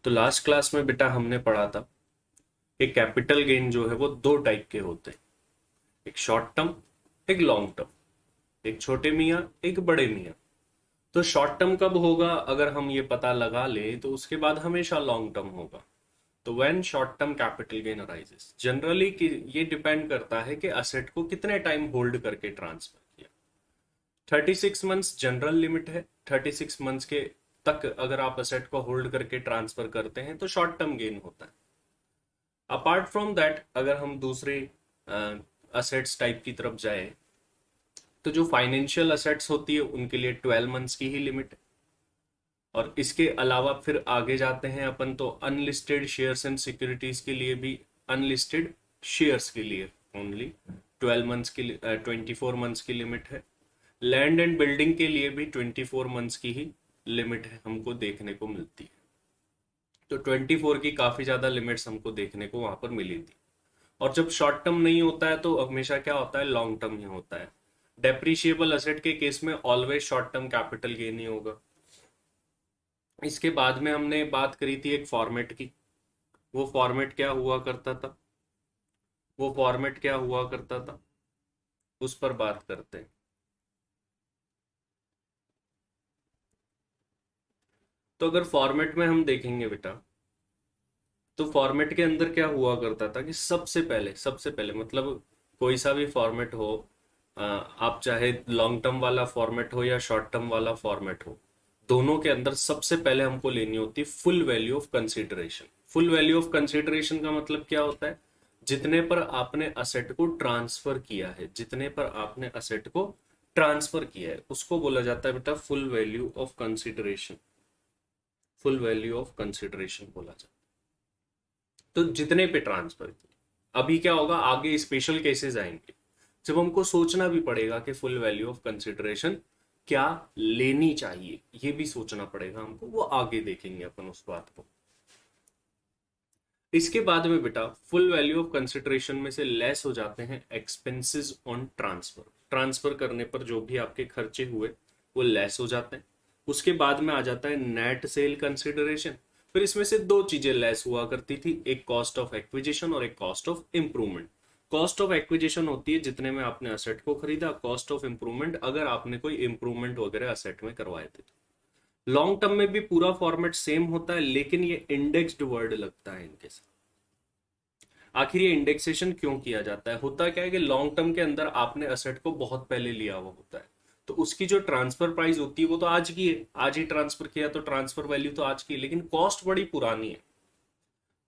तो last class में बेटा हमने पढ़ा था कि कैपिटल गेन जो है वो दो टाइप के होते हैं। एक शॉर्ट टर्म, एक लॉन्ग टर्म। एक छोटे मियाँ, एक बड़े मियाँ। तो शॉर्ट टर्म कब होगा अगर हम ये पता लगा ले तो उसके बाद हमेशा लॉन्ग टर्म होगा। तो when short term capital gain arises generally कि ये डिपेंड करता है कि असेट को कितने टाइम होल्ड करके ट्रांसफर किया। 36 मंथ्स जनरल लिमिट है। 36 मंथ्स के तक अगर आप असेट को होल्ड करके ट्रांसफर करते हैं तो शॉर्ट टर्म गेन होता है। अपार्ट फ्रॉम दैट अगर हम दूसरे असेट्स टाइप की तरफ जाए तो जो फाइनेंशियल असेट्स होती है उनके लिए 12 मंथ्स की ही लिमिट है। और इसके अलावा फिर आगे जाते हैं अपन तो अनलिस्टेड शेयर्स एंड सिक्योरिटीज के लिए भी, अनलिस्टेड शेयर्स के लिए ओनली 12 मंथ्स की 24 मंथ्स की लिमिट है। लैंड एंड बिल्डिंग के लिए भी 24 मंथ्स की ही लिमिट है हमको देखने को मिलती है। तो 24 की काफी ज्यादा लिमिट्स हमको देखने को वहां पर मिली थी। और जब शॉर्ट टर्म नहीं होता है तो हमेशा क्या होता है, लॉन्ग टर्म ही होता है। डेप्रिशिएबल असेट के केस में always short term capital gain ही होगा। इसके बाद में हमने बात करी थी एक फॉर्मेट की। वो फॉर्मेट क्या हुआ करता था, वो फॉर्मेट क्या हुआ करता था उस पर बात करते हैं। तो अगर फॉर्मेट में हम देखेंगे बेटा तो फॉर्मेट के अंदर क्या हुआ करता था कि सबसे पहले मतलब कोई सा भी फॉर्मेट हो, आप चाहे लॉन्ग टर्म वाला फॉर्मेट हो या शॉर्ट टर्म वाला फॉर्मेट हो, दोनों के अंदर सबसे पहले हमको लेनी होती है full value of consideration. Full value of consideration का मतलब क्या होता है, जितने पर आपने असेट को ट्रांसफर किया है, जितने पर आपने असेट को ट्रांसफर किया है उसको बोला जाता है बेटा full value of consideration. Full value of consideration बोला जाता है। तो जितने पे ट्रांसफर किया। अभी क्या होगा, आगे स्पेशल केसेस आएंगे जब हमको सोचना भी पड़ेगा कि फुल वैल्यू ऑफ कंसिडरेशन क्या लेनी चाहिए, ये भी सोचना पड़ेगा हमको, वो आगे देखेंगे अपन उस बात को। इसके बाद में बेटा फुल वैल्यू ऑफ कंसिडरेशन में से लेस हो जाते हैं एक्सपेंसेस ऑन ट्रांसफर। ट्रांसफर करने पर जो भी आपके खर्चे हुए वो लेस हो जाते हैं। उसके बाद में आ जाता है नेट सेल कंसिडरेशन। फिर इसमें से दो चीजें लेस हुआ करती थी, एक कॉस्ट ऑफ एक्विजिशन और एक cost of improvement. Cost of acquisition होती है जितने में आपने असेट को खरीदा, कॉस्ट ऑफ इंप्रूवमेंट अगर आपने कोई इंप्रूवमेंट वगैरह असेट में करवाए थे। लॉन्ग टर्म में भी पूरा फॉर्मेट सेम होता है लेकिन ये इंडेक्स्ड वर्ड लगता है इनके साथ। आखिर ये इंडेक्सेशन क्यों किया जाता है, होता क्या है कि लॉन्ग टर्म के अंदर आपने असेट को बहुत पहले लिया हुआ होता है, तो उसकी जो ट्रांसफर प्राइस होती है वो तो आज की है, आज ही ट्रांसफर किया तो ट्रांसफर वैल्यू तो आज की है, लेकिन कॉस्ट बड़ी पुरानी है।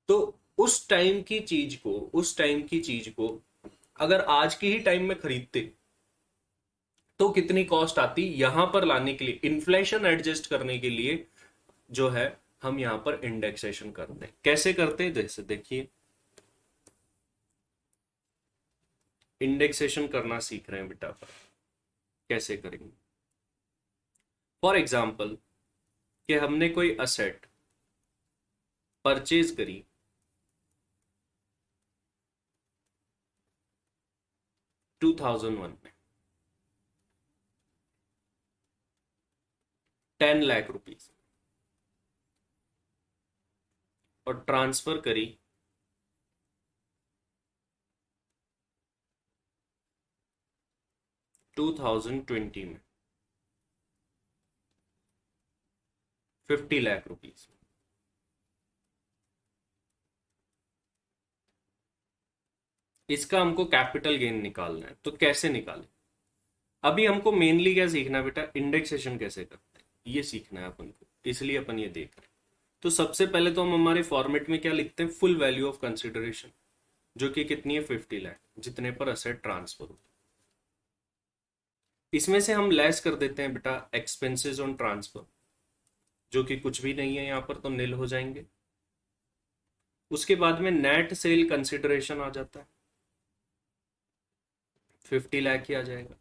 तो उस टाइम की चीज को अगर आज के ही टाइम में खरीदते तो कितनी कॉस्ट आती, यहां पर लाने के लिए इन्फ्लेशन एडजस्ट करने के लिए जो है हम यहां पर इंडेक्सेशन करते हैं। कैसे करते हैं, जैसे देखिए इंडेक्सेशन करना सीख रहे हैं बेटा पर, कैसे करेंगे। फॉर एग्जाम्पल कि हमने कोई असेट परचेज करी 2001 में 10 लाख रुपीज और ट्रांसफर करी 2020 में 50 लाख रुपीज। इसका हमको कैपिटल गेन निकालना है, तो कैसे निकालें। अभी हमको मेनली क्या सीखना है बेटा, इंडेक्सेशन कैसे करते हैं ये सीखना है अपन को, इसलिए अपन ये देख रहे हैं। तो सबसे पहले तो हम हमारे फॉर्मेट में क्या लिखते हैं, फुल वैल्यू ऑफ कंसिडरेशन, जो कि कितनी है 50 लाख, जितने पर असेट ट्रांसफर हो। इसमें से हम लेस कर देते हैं बेटा एक्सपेंसेस ऑन ट्रांसफर, जो कि कुछ भी नहीं है यहाँ पर, तो नील हो जाएंगे। उसके बाद में नेट सेल कंसिडरेशन आ जाता है, 50 लाख ही आ जाएगा।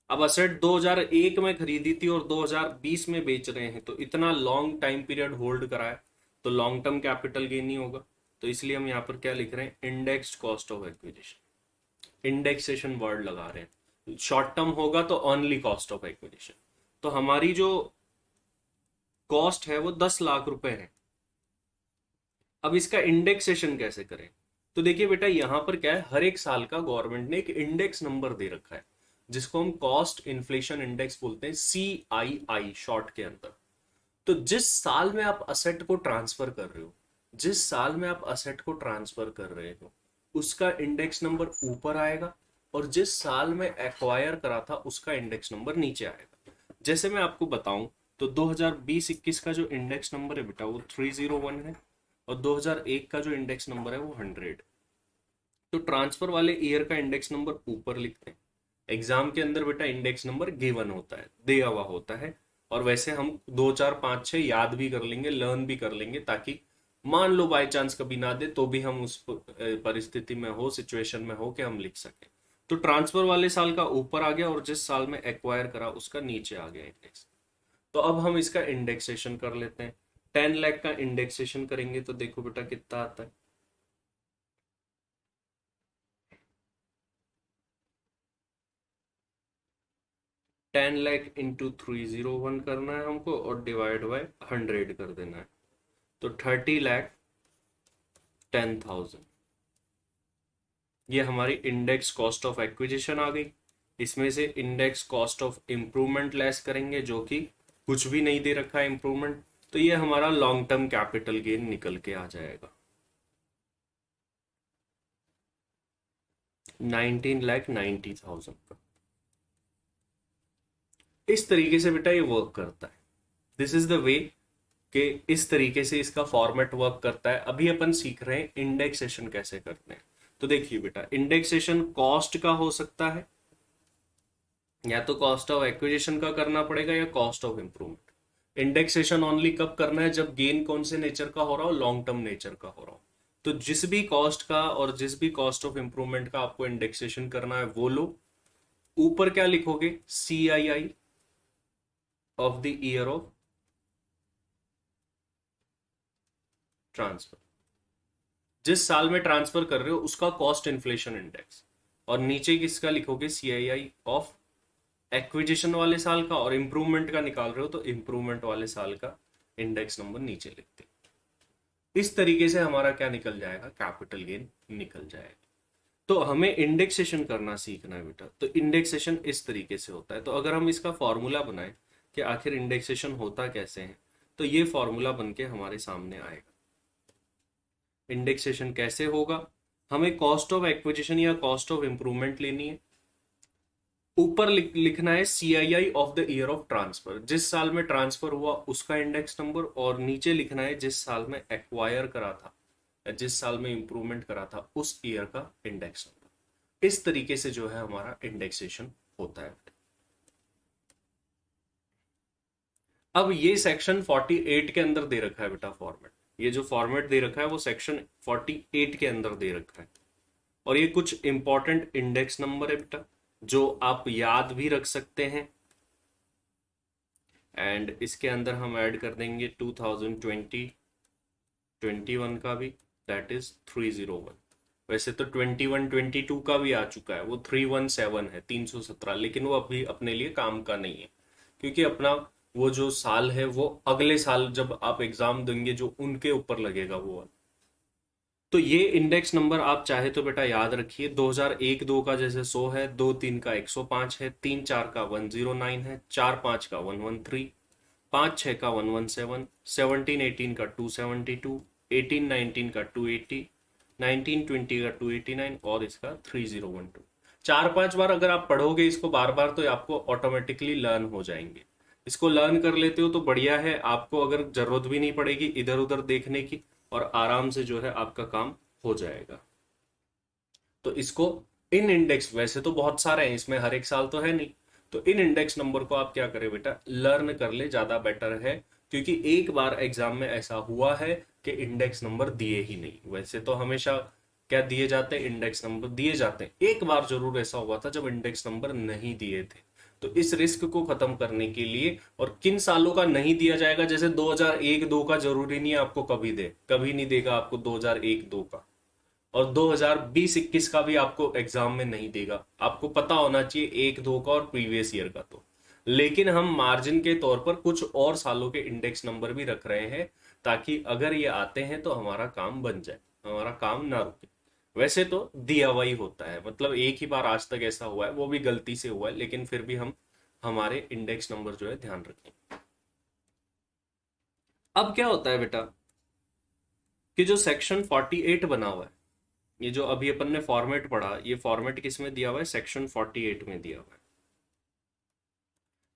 अब असेट 2001 में खरीदी थी और 2020 में बेच रहे हैं, तो इतना लॉन्ग टाइम पीरियड होल्ड करा है, तो लॉन्ग टर्म कैपिटल गेन ही होगा। तो इसलिए हम यहाँ पर क्या लिख रहे हैं, indexed cost of acquisition. Indexation word लगा रहे हैं। शॉर्ट टर्म होगा तो ओनली कॉस्ट ऑफ एक्विजिशन। तो हमारी जो कॉस्ट है वो 10 लाख रुपए है, अब इसका इंडेक्सेशन कैसे करें? तो देखिए बेटा, यहां पर क्या है, हर एक साल का गवर्नमेंट ने एक इंडेक्स नंबर दे रखा है जिसको हम कॉस्ट इन्फ्लेशन इंडेक्स बोलते हैं, CII शॉर्ट के अंदर। तो जिस साल में आप असेट को ट्रांसफर कर रहे हो, जिस साल में आप असेट को ट्रांसफर कर रहे हो, उसका इंडेक्स नंबर ऊपर आएगा, और जिस साल में एक्वायर करा था उसका इंडेक्स नंबर नीचे आएगा। जैसे मैं आपको बताऊं, तो 2020-21 का जो इंडेक्स नंबर है बेटा वो 301 है, और 2001 का जो इंडेक्स नंबर है वो 100। तो ट्रांसफर वाले ईयर का इंडेक्स नंबर ऊपर लिखते हैं। एग्जाम के अंदर बेटा इंडेक्स नंबर गिवन होता है, दिया हुआ होता है, और वैसे हम 2 4 5 6 याद भी कर लेंगे, लर्न भी कर लेंगे, ताकि मान लो बाय चांस कभी ना दे तो भी हम उस परिस्थिति में हो, सिचुएशन में हो कि हम लिख सकें। तो ट्रांसफर वाले साल का ऊपर आ गया, और जिस साल में एक्वायर करा उसका नीचे आ गया इंडेक्स। तो अब हम इसका इंडेक्सेशन कर लेते हैं। 10 लाख का इंडेक्सेशन करेंगे तो देखो बेटा कितना आता है। 10 लाख इंटू 301 करना है हमको, और डिवाइड बाय 100 कर देना है। तो 30,10,000, ये हमारी इंडेक्स कॉस्ट ऑफ एक्विजिशन आ गई। इसमें से index cost of improvement less करेंगे, जो कि कुछ भी नहीं दे रखा है इम्प्रूवमेंट, तो ये हमारा लॉन्ग टर्म कैपिटल गेन निकल के आ जाएगा 19,90,000 का। इस तरीके से बेटा ये वर्क करता है। दिस इज द वे कि इस तरीके से इसका फॉर्मेट वर्क करता है। अभी अपन सीख रहे हैं इंडेक्सेशन कैसे करते हैं। तो देखिए बेटा, इंडेक्सेशन कॉस्ट का हो सकता है, या तो कॉस्ट ऑफ एक्विजिशन का करना पड़ेगा, या cost of improvement. Indexation only कब करना है? जब गेन कौन से नेचर का हो रहा हो? लॉन्ग टर्म नेचर का हो रहा हो। तो जिस भी कॉस्ट का और जिस भी कॉस्ट ऑफ इंप्रूवमेंट का आपको इंडेक्सेशन करना है वो लो। ऊपर क्या लिखोगे? CII of the year of transfer. जिस साल में ट्रांसफर कर रहे हो उसका कॉस्ट इन्फ्लेशन इंडेक्स, और नीचे किसका लिखोगे? CII ऑफ एक्विजिशन वाले साल का, और इंप्रूवमेंट का निकाल रहे हो तो इंप्रूवमेंट वाले साल का इंडेक्स नंबर नीचे लिखते हैं। इस तरीके से हमारा क्या निकल जाएगा? कैपिटल गेन निकल जाएगा। तो हमें इंडेक्सेशन करना सीखना है बेटा। तो इंडेक्सेशन इस तरीके से होता है। तो अगर हम इसका फॉर्मूला बनाएं कि आखिर इंडेक्सेशन होता कैसे है, तो ये फॉर्मूला बन के हमारे सामने आएगा। इंडेक्सेशन कैसे होगा? हमें कॉस्ट ऑफ एक्विजिशन या कॉस्ट ऑफ इंप्रूवमेंट लेनी है। ऊपर लिखना है CII of the year of transfer, जिस साल में ट्रांसफर हुआ उसका इंडेक्स नंबर, और नीचे लिखना है जिस साल में एक्वायर करा था या जिस साल में इंप्रूवमेंट करा था उस ईयर का इंडेक्स नंबर। इस तरीके से जो है हमारा इंडेक्सेशन होता है। अब ये सेक्शन 48 के अंदर दे रखा है बेटा फॉर्मेट। ये जो फॉर्मेट दे रखा है वो सेक्शन 48 के अंदर दे रखा है, और ये कुछ इंपॉर्टेंट इंडेक्स नंबर है बेटा जो आप याद भी रख सकते हैं। एंड इसके अंदर हम ऐड कर देंगे 2020-21 का भी, दैट इज 301। वैसे तो 21-22 का भी आ चुका है, वो 317 है, 317, लेकिन वो अभी अपने लिए काम का नहीं है, क्योंकि अपना वो जो साल है वो अगले साल जब आप एग्जाम देंगे जो उनके ऊपर लगेगा वो। तो ये इंडेक्स नंबर आप चाहे तो बेटा याद रखिए। 2001-2 का जैसे 100 है, 2-3 का 105 है, 3-4 का 109 है, 4-5 का 113, 5-6 का 117, 17-18 का 272, 18-19 का 280, 19-20 का 289, और इसका 3012। 4-5 बार अगर आप पढ़ोगे इसको बार बार तो आपको ऑटोमेटिकली लर्न हो जाएंगे। इसको लर्न कर लेते हो तो बढ़िया है, आपको अगर जरूरत भी नहीं पड़ेगी इधर उधर देखने की, और आराम से जो है आपका काम हो जाएगा। तो इसको इन इंडेक्स, वैसे तो बहुत सारे हैं इसमें, हर एक साल तो है नहीं, तो इन इंडेक्स नंबर को आप क्या करें बेटा, लर्न कर ले, ज्यादा बेटर है। क्योंकि एक बार एग्जाम में ऐसा हुआ है कि इंडेक्स नंबर दिए ही नहीं। वैसे तो हमेशा क्या दिए जाते हैं? इंडेक्स नंबर दिए जाते हैं। एक बार जरूर ऐसा हुआ था जब इंडेक्स नंबर नहीं दिए थे। तो इस रिस्क को खत्म करने के लिए, और किन सालों का नहीं दिया जाएगा, जैसे 2001-2 का जरूरी नहीं है आपको कभी दे, कभी नहीं देगा आपको 2001-2 का, और 2020-21 का भी आपको एग्जाम में नहीं देगा। आपको पता होना चाहिए 1-2 का और प्रीवियस ईयर का। तो लेकिन हम मार्जिन के तौर पर कुछ और सालों के इंडेक्स नंबर भी रख रहे हैं, ताकि अगर ये आते हैं तो हमारा काम बन जाए, हमारा काम ना रुके। वैसे तो दिया हुआ ही होता है, मतलब एक ही बार आज तक ऐसा हुआ है, वो भी गलती से हुआ है, लेकिन फिर भी हम हमारे इंडेक्स नंबर जो है ध्यान रखें। अब क्या होता है बेटा कि जो सेक्शन 48 बना हुआ है, ये जो अभी अपन ने फॉर्मेट पढ़ा, ये फॉर्मेट किस में दिया हुआ है? सेक्शन 48 में दिया हुआ है।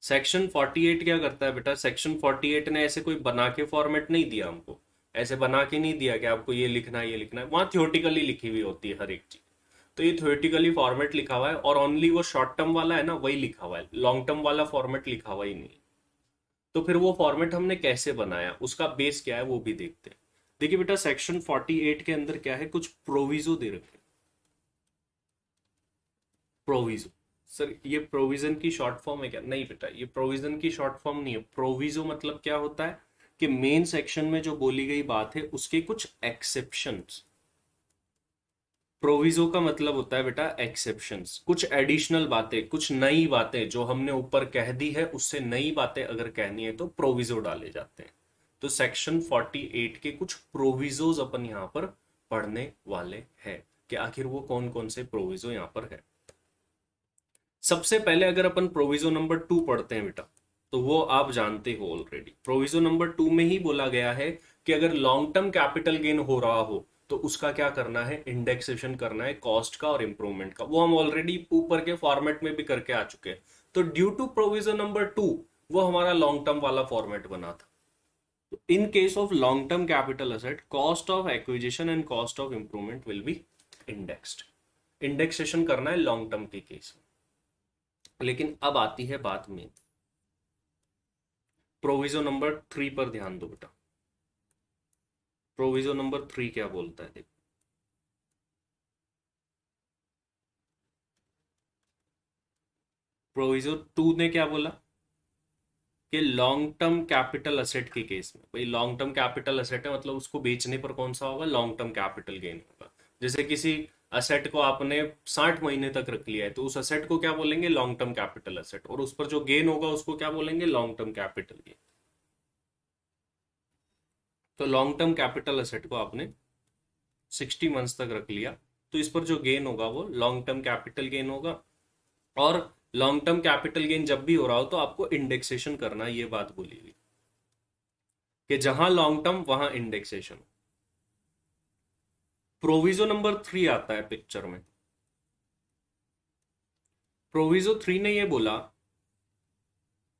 सेक्शन 48 क्या करता है बेटा? सेक्शन 48 ने ऐसे कोई बना के फॉर्मेट नहीं दिया हमको, ऐसे बना के नहीं दिया कि आपको ये लिखना है ये लिखना है, वहां थियोटिकली लिखी हुई होती है हर एक चीज। तो ये थियोटिकली फॉर्मेट लिखा हुआ है, और ओनली वो शॉर्ट टर्म वाला है ना वही लिखा हुआ है, लॉन्ग टर्म वाला फॉर्मेट लिखा हुआ ही नहीं। तो फिर वो फॉर्मेट हमने कैसे बनाया, उसका बेस क्या है वो भी देखते हैं। देखिए बेटा, सेक्शन 48 के अंदर क्या है, कुछ प्रोविजो दे रखे हैं। प्रोविजो, सर ये प्रोविजन की शॉर्ट फॉर्म है क्या? नहीं बेटा, ये प्रोविजन की शॉर्ट फॉर्म नहीं है। प्रोविजो मतलब क्या होता है कि मेन सेक्शन में जो बोली गई बात है उसके कुछ एक्सेप्शंस। प्रोविजो का मतलब होता है बेटा एक्सेप्शंस, कुछ एडिशनल बातें, कुछ नई बातें जो हमने ऊपर कह दी है, उससे नई बातें अगर कहनी है तो प्रोविजो डाले जाते हैं। तो सेक्शन 48 के कुछ प्रोविजोज अपन यहां पर पढ़ने वाले हैं कि आखिर वो कौन कौन से प्रोविजो यहां पर है। सबसे पहले अगर अपन प्रोविजो नंबर 2 पढ़ते हैं बेटा, तो वो आप जानते हो ऑलरेडी। प्रोविजो नंबर 2 में ही बोला गया है कि अगर लॉन्ग टर्म कैपिटल गेन हो रहा हो तो उसका क्या करना है? इंडेक्सेशन करना है, कॉस्ट का और इंप्रूवमेंट का। वो हम ऑलरेडी ऊपर के फॉर्मेट में भी करके आ चुके हैं। तो ड्यू टू प्रोविजन नंबर 2 वो हमारा लॉन्ग टर्म वाला फॉर्मेट बना था। तो इन case of long term capital asset, cost of acquisition and cost of improvement will be indexed. Indexation करना है लॉन्ग टर्म के केस में। लेकिन अब आती है बात में, प्रोविजो नंबर 3 पर ध्यान दो बेटा। प्रोविजो नंबर 3 क्या बोलता है देखो। प्रोविजो 2 ने क्या बोला कि लॉन्ग टर्म कैपिटल असेट के केस में, भाई लॉन्ग टर्म कैपिटल असेट है मतलब उसको बेचने पर कौन सा होगा? लॉन्ग टर्म कैपिटल गेन होगा। जैसे किसी असेट को आपने 60 महीने तक रख लिया है तो उस असेट को क्या बोलेंगे? Long term capital asset. और उस पर जो गेन होगा उसको क्या बोलेंगे? Long term capital gain. तो लॉन्ग टर्म कैपिटल असेट को आपने 60 मंथ्स तक रख लिया तो इस पर जो गेन होगा वो लॉन्ग टर्म कैपिटल गेन होगा। और लॉन्ग टर्म कैपिटल गेन जब भी हो रहा हो तो आपको इंडेक्सेशन करना, ये बात बोली गई कि जहां लॉन्ग टर्म वहां इंडेक्सेशन। प्रोविजो नंबर 3 आता है पिक्चर में। प्रोविजो 3 ने ये बोला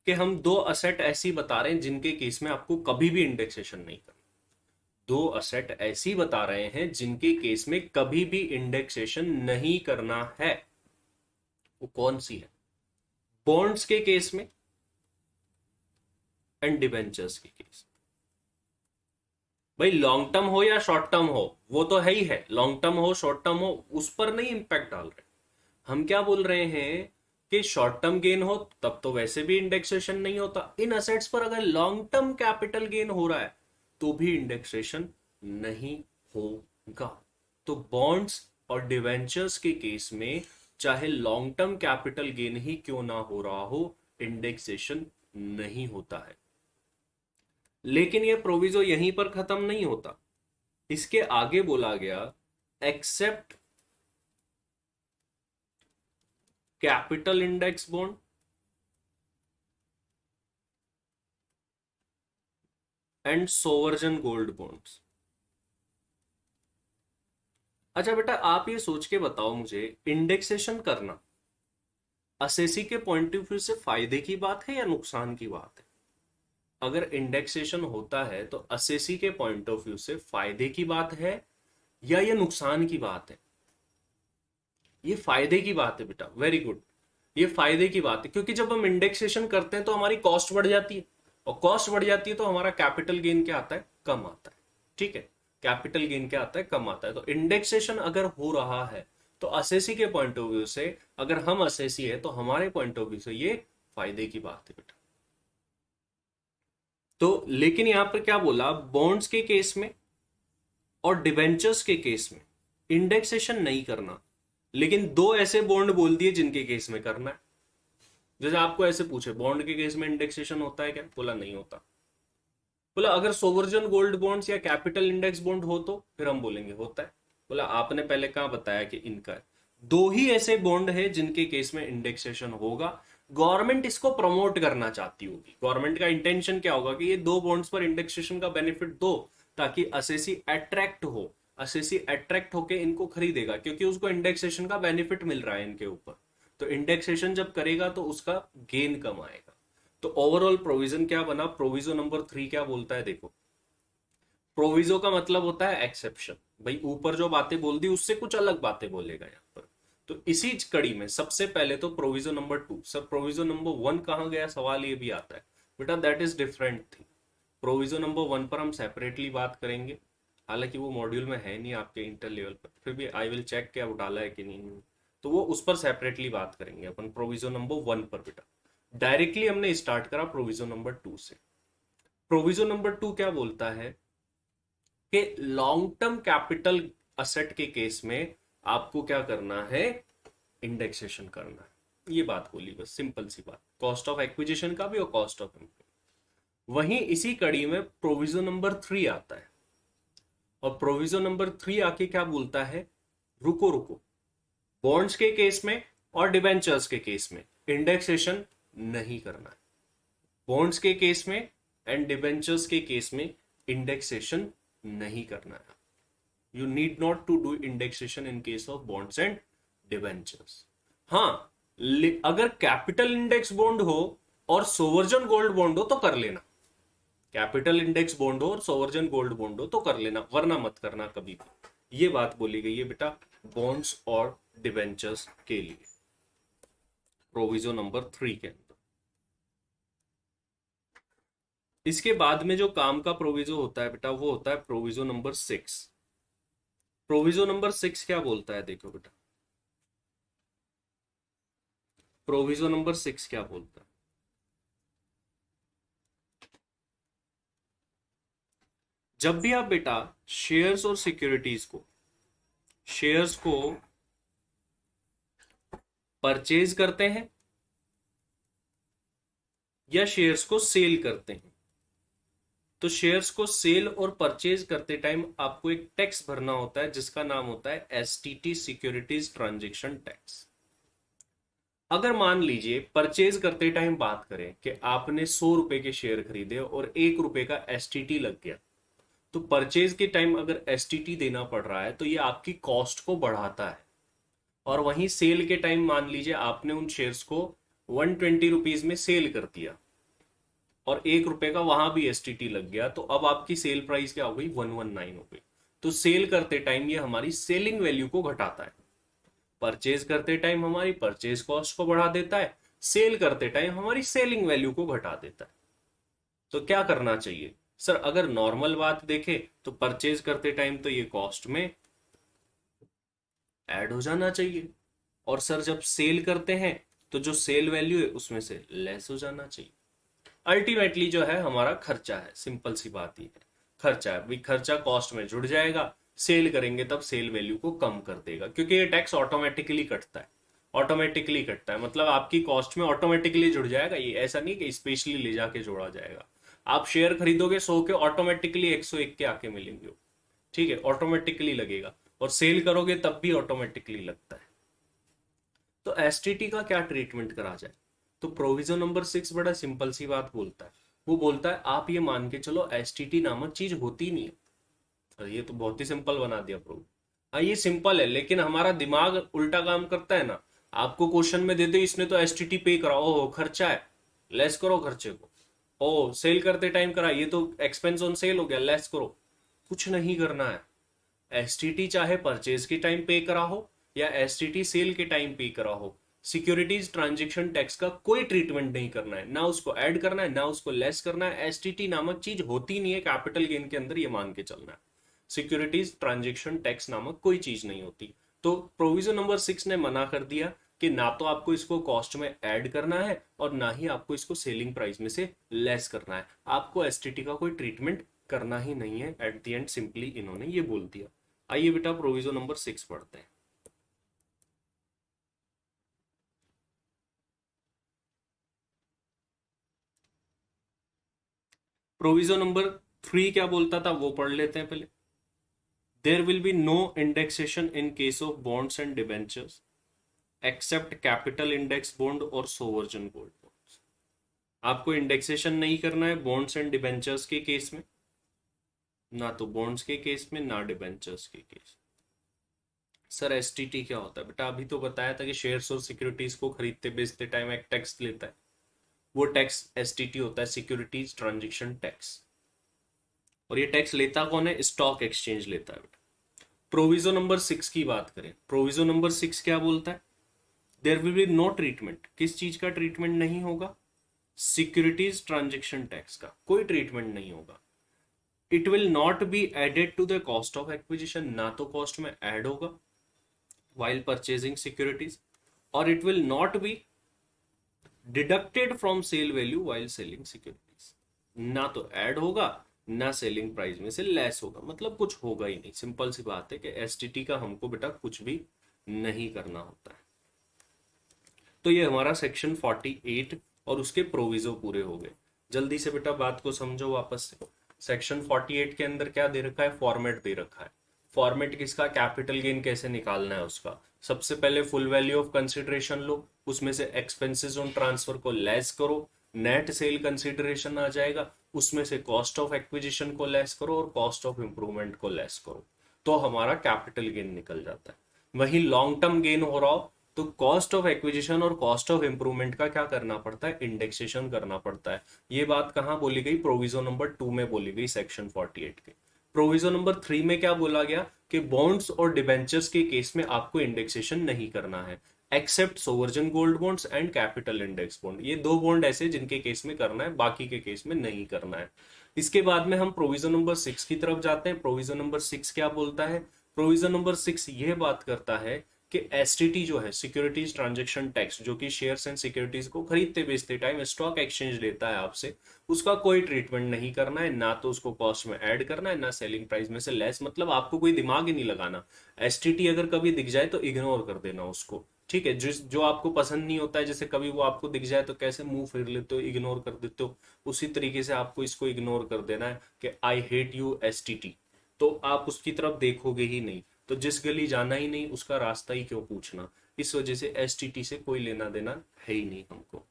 कि हम दो असेट ऐसी बता रहे हैं जिनके केस में आपको कभी भी इंडेक्सेशन नहीं करना। दो असेट ऐसी बता रहे हैं जिनके केस में कभी भी इंडेक्सेशन नहीं करना है। वो कौन सी है? बॉन्ड्स के केस में एंड डिबेंचर्स के केस। भाई लॉन्ग टर्म हो या शॉर्ट टर्म हो, वो तो है ही है, लॉन्ग टर्म हो शॉर्ट टर्म हो उस पर नहीं इंपैक्ट डाल रहे। हम क्या बोल रहे हैं कि शॉर्ट टर्म गेन हो तब तो वैसे भी इंडेक्सेशन नहीं होता। इन असेट्स पर अगर लॉन्ग टर्म कैपिटल गेन हो रहा है तो भी इंडेक्सेशन नहीं होगा। तो बॉन्ड्स और डिवेंचर्स के केस में चाहे लॉन्ग टर्म कैपिटल गेन ही क्यों ना हो रहा हो, इंडेक्सेशन नहीं होता है। लेकिन यह प्रोविजो यहीं पर खत्म नहीं होता, इसके आगे बोला गया except capital index bond and sovereign gold bonds. अच्छा बेटा, आप ये सोच के बताओ मुझे, इंडेक्सेशन करना असेसी के पॉइंट ऑफ व्यू से फायदे की बात है या नुकसान की बात है? अगर इंडेक्सेशन होता है तो असेसी के पॉइंट ऑफ व्यू से फायदे की बात है या ये नुकसान की बात है? ये फायदे की बात है बेटा, वेरी गुड। ये फायदे की बात है, क्योंकि जब हम इंडेक्सेशन करते हैं तो हमारी कॉस्ट बढ़ जाती है, और कॉस्ट बढ़ जाती है तो हमारा कैपिटल गेन क्या आता है? कम आता है। ठीक है, कैपिटल गेन क्या आता है? कम आता है। तो इंडेक्सेशन अगर हो रहा है तो असेसी के पॉइंट ऑफ व्यू से, अगर हम असेसी है तो हमारे पॉइंट ऑफ व्यू से ये फायदे की बात है बेटा। तो लेकिन यहां पर क्या बोला, बॉन्ड्स के केस में और डिवेंचर्स के केस में इंडेक्सेशन नहीं करना, लेकिन दो ऐसे बॉन्ड बोल दिए जिनके केस में करना है। जैसे आपको ऐसे पूछे बॉन्ड के केस में इंडेक्सेशन होता है क्या, बोला नहीं होता। बोला अगर सोवरजन गोल्ड बॉन्ड्स या कैपिटल इंडेक्स बॉन्ड हो तो फिर हम बोलेंगे होता है। बोला आपने पहले कहाँ बताया कि इनका है। दो ही ऐसे बॉन्ड है जिनके केस में इंडेक्सेशन होगा, गवर्नमेंट इसको प्रमोट करना चाहती होगी। गवर्नमेंट का इंटेंशन क्या होगा कि ये दो बॉन्ड्स पर इंडेक्सेशन का बेनिफिट दो, ताकि असेसी अट्रैक्ट हो, असेसी अट्रैक्ट होके इनको खरीदेगा क्योंकि उसको इंडेक्सेशन का बेनिफिट मिल रहा है इनके ऊपर। तो इंडेक्सेशन जब करेगा तो उसका गेन कम आएगा। तो ओवरऑल प्रोविजन क्या बना, प्रोविजो नंबर 3 क्या बोलता है देखो। प्रोविजो का मतलब होता है एक्सेप्शन, भाई ऊपर जो बातें बोल दी उससे कुछ अलग बातें बोलेगा यहाँ पर। तो इसी कड़ी में सबसे पहले तो proviso number 2, sir proviso number 1 कहाँ गया, सवाल ये भी आता है। बेटा that is different thing. Proviso number 1 पर हम सेपरेटली बात करेंगे, हालांकि वो मॉड्यूल में है नहीं आपके इंटर लेवल पर, फिर भी आई विल चेक क्या डाला है कि नहीं, तो वो उस पर सेपरेटली बात करेंगे अपन प्रोविजो नंबर 1 पर। बेटा डायरेक्टली हमने स्टार्ट करा प्रोविजो नंबर 2 से। प्रोविजो नंबर 2 क्या बोलता है कि लॉन्ग टर्म कैपिटल असेट के केस में आपको क्या करना है, इंडेक्सेशन करना है। ये बात बोली बस, सिंपल सी बात, कॉस्ट ऑफ एक्विजिशन का भी और कॉस्ट ऑफ इम्प्रूव। वहीं इसी कड़ी में प्रोविजो नंबर 3 आता है, और प्रोविजो नंबर 3 आके क्या बोलता है, रुको रुको, बॉन्ड्स के केस में और डिबेंचर्स के केस में इंडेक्सेशन नहीं करना है। बॉन्ड्स के केस में एंड डिबेंचर्स के केस में इंडेक्सेशन नहीं करना है। You need not to do indexation in case of bonds and debentures. हाँ, अगर कैपिटल इंडेक्स बॉन्ड हो और सोवर्जन गोल्ड बॉन्ड हो तो कर लेना, कैपिटल इंडेक्स बॉन्ड हो और सोवर्जन गोल्ड बॉन्ड हो तो कर लेना, वरना मत करना कभी भी। ये बात बोली गई है बेटा बॉन्ड्स और डिबेंचर्स के लिए प्रोविजो नंबर 3 के अंदर। इसके बाद में जो काम का प्रोविजो होता है बेटा वो होता है प्रोविजो नंबर 6। प्रोविजो नंबर 6 क्या बोलता है देखो बेटा, प्रोविजो नंबर 6 क्या बोलता है। जब भी आप बेटा शेयर्स और सिक्योरिटीज को, शेयर्स को परचेज करते हैं या शेयर्स को सेल करते हैं, तो शेयर्स को सेल और परचेज करते टाइम आपको एक टैक्स भरना होता है जिसका नाम होता है एसटीटी, सिक्योरिटीज ट्रांजैक्शन टैक्स। अगर मान लीजिए परचेज करते टाइम बात करें कि आपने 100 रुपए के शेयर खरीदे और 1 रुपए का एसटीटी लग गया, तो परचेज के टाइम अगर एसटीटी देना पड़ रहा है तो ये आपकी कॉस्ट को बढ़ाता है। और वहीं सेल के टाइम मान लीजिए आपने उन शेयर्स को 120 रुपीज में सेल कर दिया और 1 रुपए का वहां भी एसटीटी लग गया, तो अब आपकी सेल प्राइस क्या हो गई, 119 हो गई। तो सेल करते टाइम ये हमारी सेलिंग वैल्यू को घटाता है। परचेज करते टाइम हमारी परचेज कॉस्ट को बढ़ा देता है, सेल करते टाइम हमारी सेलिंग वैल्यू को घटा देता है। तो क्या करना चाहिए सर, अगर नॉर्मल बात देखें तो परचेज करते टाइम तो ये कॉस्ट में ऐड हो जाना चाहिए, और सर जब सेल करते हैं तो जो सेल वैल्यू है उसमें से लेस हो जाना चाहिए। अल्टीमेटली जो है हमारा खर्चा है, सिंपल सी बात ही है, खर्चा है भाई, खर्चा कॉस्ट में जुड़ जाएगा, सेल करेंगे तब सेल वैल्यू को कम कर देगा, क्योंकि ये टैक्स ऑटोमेटिकली कटता है, ऑटोमेटिकली कटता है, मतलब आपकी कॉस्ट में ऑटोमेटिकली जुड़ जाएगा ये, ऐसा नहीं कि स्पेशली ले जाके जोड़ा जाएगा। आप शेयर खरीदोगे 100 के, ऑटोमेटिकली 101 के आके मिलेंगे, ठीक है, ऑटोमेटिकली लगेगा, और सेल करोगे तब भी ऑटोमेटिकली लगता है। तो एसटीटी का क्या ट्रीटमेंट करा जाए, तो प्रोविजन नंबर 6 बड़ा सिंपल सी बात बोलता है, वो बोलता है आप ये मान के चलो एसटीटी नामक चीज होती नहीं है। और ये तो बहुत ही सिंपल बना दिया प्रूव। हाँ ये सिंपल है, लेकिन हमारा दिमाग उल्टा काम करता है ना, आपको क्वेश्चन में दे दे इसने तो एसटीटी पे करा, ओह खर्चा है, लेस करो खर्चे को, ओ सेल करते टाइम करा, ये तो एक्सपेंस ऑन सेल हो गया, लेस करो। कुछ नहीं करना है, एसटीटी चाहे परचेज के टाइम पे करा हो या एसटीटी सेल के टाइम पे करा हो, सिक्योरिटीज ट्रांजैक्शन टैक्स का कोई ट्रीटमेंट नहीं करना है, ना उसको ऐड करना है ना उसको लेस करना है। एसटीटी नामक चीज होती नहीं है कैपिटल गेन के अंदर, ये मान के चलना है। सिक्योरिटीज ट्रांजैक्शन टैक्स नामक कोई चीज नहीं होती। तो प्रोविजन नंबर 6 ने मना कर दिया कि ना तो आपको इसको कॉस्ट में ऐड करना है और ना ही आपको इसको सेलिंग प्राइस में से लेस करना है, आपको एसटीटी का कोई ट्रीटमेंट करना ही नहीं है। एट द एंड सिंपली इन्होंने ये बोल दिया। आइए बेटा प्रोविजन नंबर 6 पढ़ते हैं। प्रोविजो नंबर 3 क्या बोलता था वो पढ़ लेते हैं पहले। There will be no indexation in case of bonds and debentures except capital index bond और सोवर्जन गोल्ड बॉन्ड्स। आपको इंडेक्सेशन नहीं करना है बॉन्ड्स एंड डिबेंचर्स के केस में, ना तो बॉन्ड्स के केस में ना डिबेंचर्स के केस। सर एसटीटी क्या होता है बेटा? अभी तो बताया था कि शेयर्स और सिक्योरिटीज को खरीदते बेचते टाइम एक टैक्स लेता है, वो टैक्स एसटीटी होता है, सिक्योरिटीज ट्रांजेक्शन टैक्स। और ये टैक्स लेता कौन है? स्टॉक एक्सचेंज लेता है बेटा। प्रोविजो नंबर 6 की बात करें, प्रोविजो नंबर 6 क्या बोलता है? There will be no treatment. किस चीज का ट्रीटमेंट नहीं होगा? सिक्योरिटीज ट्रांजेक्शन टैक्स का कोई ट्रीटमेंट नहीं होगा। It will not be added to the cost of acquisition, ना तो कॉस्ट में ऐड होगा while purchasing securities, or it will not be deducted from sale value while selling securities। ना तो ऐड होगा ना सेलिंग प्राइस में से लेस होगा, मतलब कुछ होगा ही नहीं। सिंपल सी बात है कि एसटीटी का हमको बेटा कुछ भी नहीं करना होता है। तो ये हमारा सेक्शन 48 और उसके प्रोविजो पूरे हो गए। जल्दी से बेटा बात को समझो वापस से। सेक्शन 48 के अंदर क्या दे रखा है? फॉर्मेट दे रखा है। फॉर्मेट किसका? कैपिटल गेन कैसे निकालना है उसका। सबसे पहले फुल वैल्यू ऑफ कंसिडरेशन लो, उसमें से एक्सपेंसेस ऑन ट्रांसफर को लेस करो, नेट सेल कंसिडरेशन आ जाएगा, उसमें से कॉस्ट ऑफ एक्विजिशन को लेस करो और कॉस्ट ऑफ इंप्रूवमेंट को लेस करो, तो हमारा कैपिटल गेन निकल जाता है। वहीं लॉन्ग टर्म गेन हो रहा हो तो कॉस्ट ऑफ एक्विजिशन और कॉस्ट ऑफ इंप्रूवमेंट का क्या करना पड़ता है? इंडेक्सेशन करना पड़ता है। ये बात कहां बोली गई? प्रोविजो नंबर 2 में बोली गई, सेक्शन 48 के। प्रोविजन नंबर 3 में क्या बोला गया कि बॉन्ड्स और डिबेंचर्स के केस में आपको इंडेक्सेशन नहीं करना है, except sovereign gold bonds and capital index bond. ये दो बॉन्ड ऐसे जिनके केस में करना है, बाकी के केस में नहीं करना है। इसके बाद में हम प्रोविजन नंबर 6 की तरफ जाते हैं। प्रोविजन नंबर 6 क्या बोलता है? प्रोविजन नंबर 6 ये बात करता है कि एसटीटी जो है, सिक्योरिटीज ट्रांजेक्शन टैक्स, जो कि शेयर्स एंड सिक्योरिटीज को खरीदते बेचते टाइम स्टॉक एक्सचेंज लेता है आपसे, उसका कोई ट्रीटमेंट नहीं करना है, ना तो उसको कॉस्ट में ऐड करना है ना सेलिंग प्राइस में से लेस। मतलब आपको कोई दिमाग ही नहीं लगाना। एसटीटी अगर कभी दिख जाए तो इग्नोर कर देना उसको, ठीक है। जिस जो आपको पसंद नहीं होता है, जैसे कभी वो आपको दिख जाए तो कैसे मुंह फेर लेते हो, इग्नोर कर देते हो, उसी तरीके से आपको इसको इग्नोर कर देना है कि आई हेट यू एसटीटी, तो आप उसकी तरफ देखोगे ही नहीं। तो जिस गली जाना ही नहीं उसका रास्ता ही क्यों पूछना। इस वजह से एसटीटी से कोई लेना देना है ही नहीं हमको।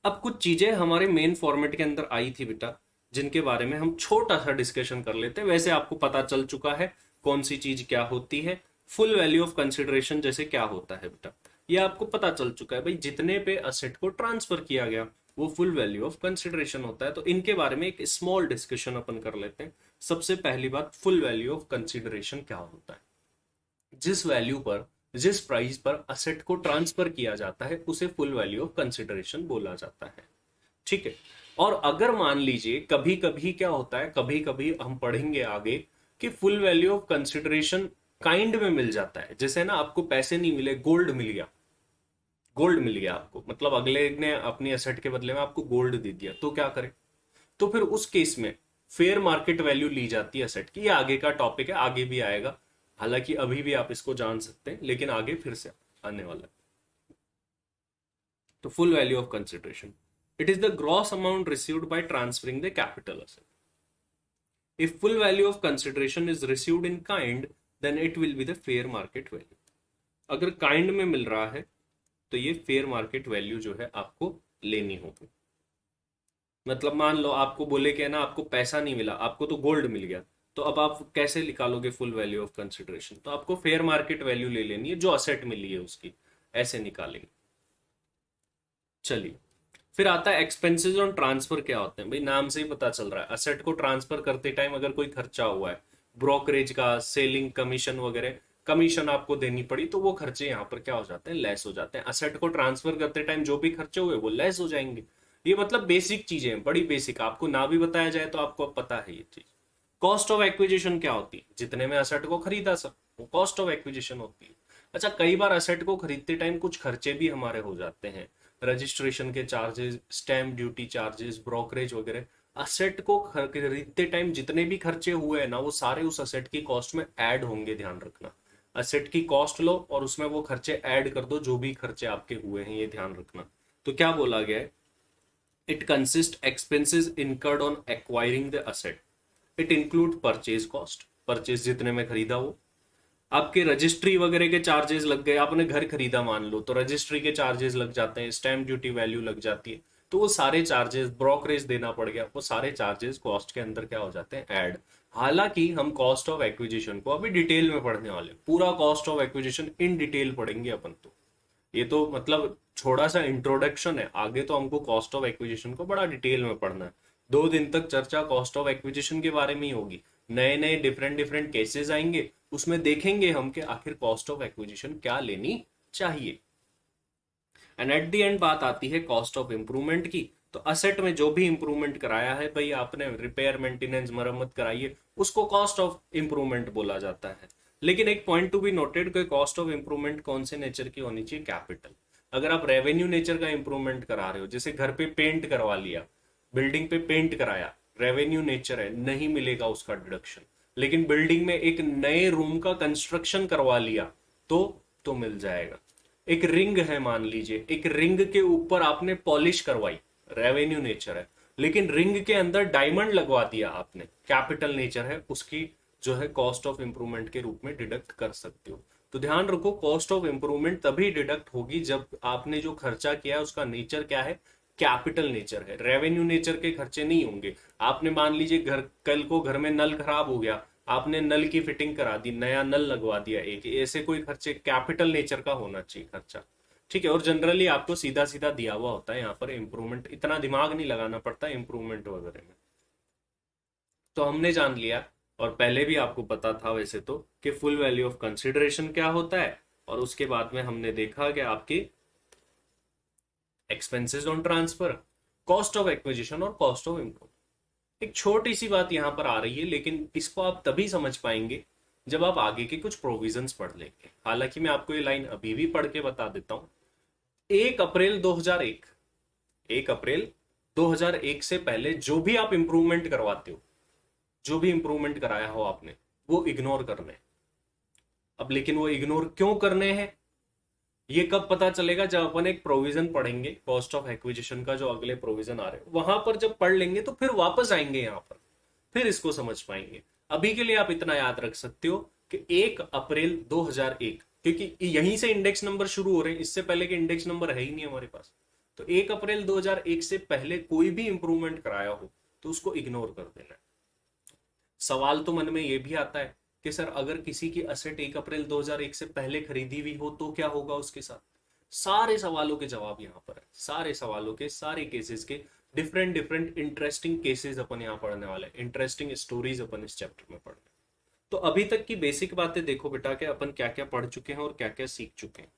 अब कुछ चीजें हमारे मेन फॉर्मेट के अंदर आई थी बेटा, जिनके बारे में हम छोटा सा डिस्कशन कर लेते हैं। वैसे आपको पता चल चुका है कौन सी चीज क्या होती है। फुल वैल्यू ऑफ कंसिडरेशन जैसे क्या होता है बेटा, ये आपको पता चल चुका है भाई। जितने पे असेट को ट्रांसफर किया गया वो फुल वैल्यू ऑफ कंसिडरेशन होता है। तो इनके बारे में एक स्मॉल डिस्कशन अपन कर लेते हैं। सबसे पहली बात, फुल वैल्यू ऑफ कंसिडरेशन क्या होता है? जिस वैल्यू पर, जिस प्राइस पर असेट को ट्रांसफर किया जाता है उसे फुल वैल्यू ऑफ कंसिडरेशन बोला जाता है, ठीक है। और अगर मान लीजिए कभी कभी क्या होता है, कभी कभी हम पढ़ेंगे आगे कि full value of consideration kind में मिल जाता है। जैसे ना आपको पैसे नहीं मिले, गोल्ड मिल गया, गोल्ड मिल गया आपको, मतलब अगले ने अपनी असेट के बदले में आपको गोल्ड दे दिया, तो क्या करें? तो फिर उस केस में फेयर मार्केट वैल्यू ली जाती है असेट की। ये आगे का टॉपिक है, आगे भी आएगा, हालांकि अभी भी आप इसको जान सकते हैं लेकिन आगे फिर से आने वाला है। तो full value of consideration, it is the gross amount received by transferring the capital asset. If full value of consideration is received in kind, then it will be the fair market value. अगर kind में मिल रहा है तो ये fair market value जो है आपको लेनी होगी। मतलब मान लो आपको बोले कि ना आपको पैसा नहीं मिला, आपको तो गोल्ड मिल गया, तो अब आप कैसे निकालोगे फुल वैल्यू ऑफ कंसिडरेशन? तो आपको फेयर मार्केट वैल्यू ले लेनी है जो असेट मिली है उसकी, ऐसे निकालेंगे। चलिए, फिर आता है एक्सपेंसेस ऑन ट्रांसफर। क्या होते हैं भाई? नाम से ही पता चल रहा है, असेट को ट्रांसफर करते टाइम अगर कोई खर्चा हुआ है, ब्रोकरेज का, सेलिंग कमीशन वगैरह, कमीशन आपको देनी पड़ी, तो वो खर्चे यहाँ पर क्या हो जाते हैं? लेस हो जाते हैं। असेट को ट्रांसफर करते टाइम जो भी खर्चे हुए वो लेस हो जाएंगे। ये मतलब बेसिक चीजें हैं, बड़ी बेसिक, आपको ना भी बताया जाए तो आपको अब पता है ये चीज। कॉस्ट ऑफ एक्विजिशन क्या होती है? जितने में असेट को खरीदा सब, वो कॉस्ट ऑफ एक्विजिशन होती है। अच्छा, कई बार असेट को खरीदते टाइम कुछ खर्चे भी हमारे हो जाते हैं, रजिस्ट्रेशन के charges, stamp duty charges, brokerage वगैरह। असेट को खरीदते टाइम जितने भी खर्चे हुए हैं ना, वो सारे उस असेट की कॉस्ट में ऐड होंगे, ध्यान रखना। असेट की कॉस्ट लो और उसमें वो खर्चे ऐड कर दो, जो भी खर्चे आपके हुए हैं, ये ध्यान रखना। तो क्या बोला गया है it consist expenses incurred on acquiring the asset. It include purchase cost, purchase जितने में खरीदा वो, आपके रजिस्ट्री वगैरह के चार्जेस लग गए, आपने घर खरीदा मान लो तो रजिस्ट्री के चार्जेस लग जाते हैं, स्टैम्प ड्यूटी वैल्यू लग जाती है, तो वो सारे चार्जेस, ब्रोकरेज देना पड़ गया, वो सारे चार्जेस कॉस्ट के अंदर क्या हो जाते हैं, ऐड। हालांकि हम कॉस्ट ऑफ एक्विजिशन को अभी डिटेल में पढ़ने वाले हैं, पूरा cost of acquisition in detail पढ़ेंगे अपन। तो ये तो मतलब छोटा सा इंट्रोडक्शन है, आगे तो हमको कॉस्ट ऑफ एक्विजिशन को बड़ा डिटेल में पढ़ना है। 2 दिन तक चर्चा कॉस्ट ऑफ एक्विजिशन के बारे में ही होगी, नए नए डिफरेंट डिफरेंट केसेस आएंगे, उसमें देखेंगे हम कि आखिर कॉस्ट ऑफ एक्विजिशन क्या लेनी चाहिए। एंड एट द एंड बात आती है कॉस्ट ऑफ इंप्रूवमेंट की। तो असेट में जो भी इंप्रूवमेंट कराया है भाई आपने, रिपेयर मेंटेनेंस मरम्मत कराई है, उसको कॉस्ट ऑफ इंप्रूवमेंट बोला जाता है। लेकिन एक पॉइंट टू बी नोटेड कि कॉस्ट ऑफ इंप्रूवमेंट कौन से नेचर की होनी चाहिए, कैपिटल। अगर आप रेवेन्यू नेचर का इंप्रूवमेंट करा रहे हो, जैसे घर पे पेंट करवा लिया, बिल्डिंग पे पेंट कराया, रेवेन्यू नेचर है, नहीं मिलेगा उसका डिडक्शन। लेकिन बिल्डिंग में एक नए रूम का कंस्ट्रक्शन करवा लिया तो मिल जाएगा। एक रिंग है मान लीजिए, एक रिंग के ऊपर आपने पॉलिश करवाई, रेवेन्यू नेचर है। लेकिन रिंग के अंदर डायमंड लगवा दिया आपने, कैपिटल नेचर है, उसकी जो है कॉस्ट ऑफ इंप्रूवमेंट के रूप में डिडक्ट कर सकते हो। तो ध्यान रखो, कॉस्ट ऑफ इंप्रूवमेंट तभी डिडक्ट होगी जब आपने जो खर्चा किया है उसका नेचर क्या है, कैपिटल नेचर है, रेवेन्यू नेचर के खर्चे नहीं होंगे। आपने मान लीजिए घर, कल को घर में नल खराब हो गया, आपने नल की फिटिंग करा दी, नया नल लगवा दिया, एक ऐसे कोई खर्चे कैपिटल नेचर का होना चाहिए खर्चा, ठीक है। और जनरली आपको सीधा सीधा दिया हुआ होता है यहाँ पर इंप्रूवमेंट, इतना दिमाग नहीं लगाना पड़ता इंप्रूवमेंट वगैरह में। तो हमने जान लिया, और पहले भी आपको पता था वैसे तो, कि फुल वैल्यू ऑफ कंसिडरेशन क्या होता है, और उसके बाद में हमने देखा कि आपकी expenses on transfer, cost of acquisition और कॉस्ट ऑफ इम्प्रूव। एक छोटी सी बात यहां पर आ रही है, लेकिन इसको आप तभी समझ पाएंगे जब आप आगे के कुछ प्रोविजंस पढ़ लेंगे। हालांकि मैं आपको ये लाइन अभी भी पढ़ के बता देता हूं। 1 अप्रैल 2001, 1 अप्रैल 2001 से पहले जो भी आप इंप्रूवमेंट करवाते हो, जो भी इंप्रूवमेंट कराया हो आपने, वो इग्नोर करने हैं। अब लेकिन वो इग्नोर क्यों करने हैं, ये कब पता चलेगा, जब अपन एक प्रोविजन पढ़ेंगे कॉस्ट ऑफ एक्विजिशन का, जो अगले प्रोविजन आ रहे हैं वहां पर जब पढ़ लेंगे तो फिर वापस आएंगे यहाँ पर, फिर इसको समझ पाएंगे। अभी के लिए आप इतना याद रख सकते हो कि 1 अप्रैल 2001, क्योंकि यहीं से इंडेक्स नंबर शुरू हो रहे हैं, इससे पहले के इंडेक्स नंबर है ही नहीं हमारे पास। तो 1 अप्रैल 2001 से पहले कोई भी इंप्रूवमेंट कराया हो तो उसको इग्नोर कर देना है। सवाल तो मन में ये भी आता है कि सर अगर किसी की असेट 1 अप्रैल 2001 से पहले खरीदी हुई हो तो क्या होगा उसके साथ। सारे सवालों के जवाब यहाँ पर है, सारे सवालों के, सारे केसेस के डिफरेंट डिफरेंट इंटरेस्टिंग केसेस अपन यहाँ पढ़ने वाले, इंटरेस्टिंग स्टोरीज अपन इस चैप्टर में पढ़ने। तो अभी तक की बेसिक बातें देखो बेटा कि अपन क्या क्या पढ़ चुके हैं और क्या क्या सीख चुके हैं।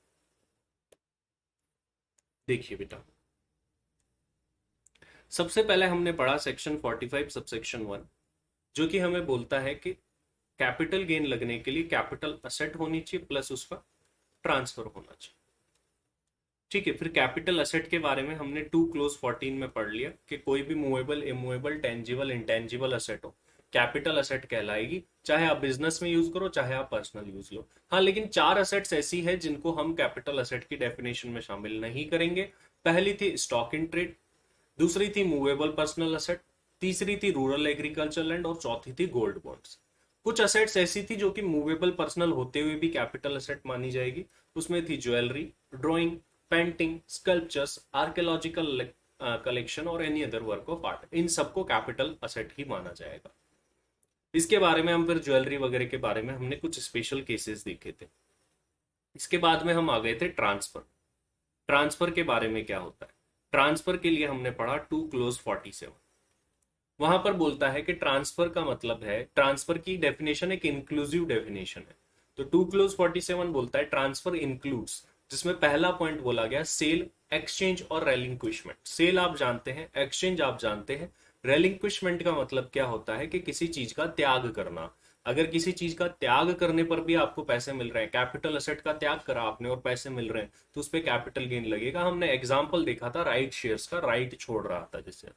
देखिए बेटा, सबसे पहले हमने पढ़ा सेक्शन 45 सबसेक्शन 1, जो कि हमें बोलता है कि कैपिटल गेन लगने के लिए कैपिटल असेट होनी चाहिए प्लस उसका ट्रांसफर होना चाहिए, ठीक है। फिर कैपिटल असेट के बारे में हमने 2 क्लोज 14 में पढ़ लिया कि कोई भी movable, immovable, tangible, intangible asset हो कैपिटल असेट कहलाएगी, चाहे आप बिजनेस में यूज करो चाहे आप पर्सनल यूज लो। हाँ, लेकिन 4 असेट्स ऐसी है जिनको हम कैपिटल असेट की डेफिनेशन में शामिल नहीं करेंगे। पहली थी स्टॉक इन ट्रेड, दूसरी थी मूवेबल पर्सनल असेट, तीसरी थी रूरल एग्रीकल्चर लैंड, और चौथी थी गोल्ड बॉन्ड्स। कुछ असेट्स ऐसी थी जो कि मूवेबल पर्सनल होते हुए भी कैपिटल असेट मानी जाएगी, उसमें थी jewellery, drawing, painting, sculptures, archaeological collection और any other work of art, इन सबको कैपिटल असेट ही माना जाएगा। इसके बारे में हम फिर ज्वेलरी वगैरह के बारे में हमने कुछ स्पेशल केसेस देखे थे। इसके बाद में हम आ गए थे ट्रांसफर। ट्रांसफर के बारे में क्या होता है, ट्रांसफर के लिए हमने पढ़ा 2 क्लोज 47। वहां पर बोलता है कि ट्रांसफर का मतलब है, ट्रांसफर की डेफिनेशन एक इंक्लूसिव डेफिनेशन है। तो 2 क्लोज 47 बोलता है ट्रांसफर इंक्लूड्स, जिसमें पहला पॉइंट बोला गया सेल, एक्सचेंज और रेलिंक्विशमेंट। सेल आप जानते हैं, एक्सचेंज आप जानते हैं, रेलिंक्विशमेंट का मतलब क्या होता है कि किसी चीज का त्याग करना। अगर किसी चीज का त्याग करने पर भी आपको पैसे मिल रहे हैं, कैपिटल असेट का त्याग करा आपने और पैसे मिल रहे हैं, तो उस पर कैपिटल गेन लगेगा। हमने एग्जाम्पल देखा था राइट शेयर्स का, राइट छोड़ रहा था जिससे।